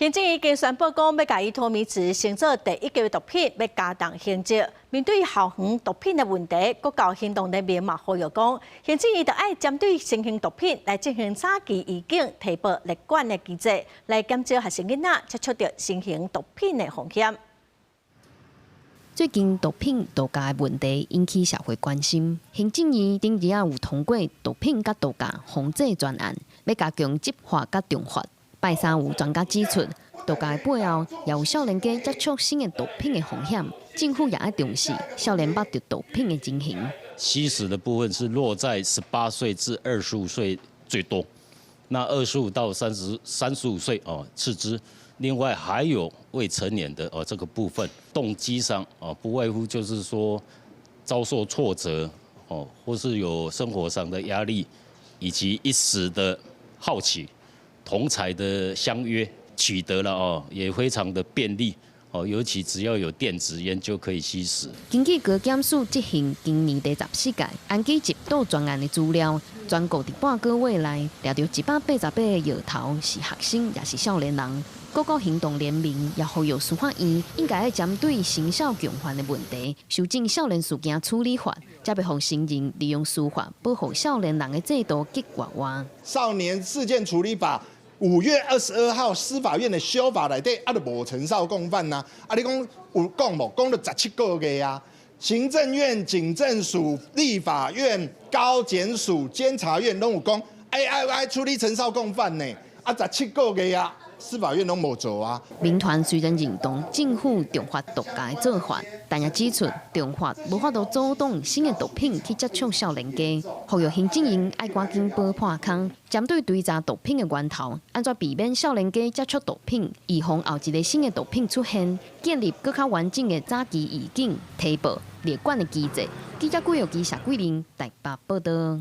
行政院已經宣布講，要甲伊托名詞升做第1級毒品，要加重刑責。面對校園毒品的問題，國教行動人員嘛呼籲講，行政院就要針對新型毒品來進行早期預警、提報立管的機制，來減少學生囡仔接觸到新型毒品的風險。最近毒品毒駕的問題引起社會關心，行政院頂日有通過毒品甲毒駕防治專案，要加強執法甲重罰。拜三有專家指出，毒駕的背後也有少年家接觸新的毒品的風險，政府也要重視少年捌着毒品的情形。吸食的部分是落在18歲至25歲最多，那25到35歲次之。另外還有未成年的這個部分，動機上不外乎就是說遭受挫折或是有生活上的壓力，以及一時的好奇，同儕的相約取得了也非常的便利尤其只要有電子菸就可以吸食。根據高檢署執行今年第14屆安基缉毒專案的資料，全國在半個月內抓到188個搖頭是學生也是少年人。各個行動聯名也呼籲司法院應該要針對成效強化的問題，修正少年事件處理法，才袂讓成人利用司法保護少年人的制度極歪歪。少年事件處理法5月22號司法院的修法內底，就無成效共犯吶。你講有講無？講了17個月啊！行政院、警政署、立法院、高檢署、監察院攏有講，要處理成效共犯呢。17個月啊！司法院攏無做啊。民團雖然認同政府重罰毒駕的做法，但也指出重罰無法度阻擋新的毒品去接觸少年家，呼籲行政院要趕緊補破坑，針對追查毒品的源頭，安怎避免少年家接觸毒品，預防後一個新的毒品出現，建立更較完整的早期預警、提報、立管的機制。記者郭玉基、謝桂玲台北報道。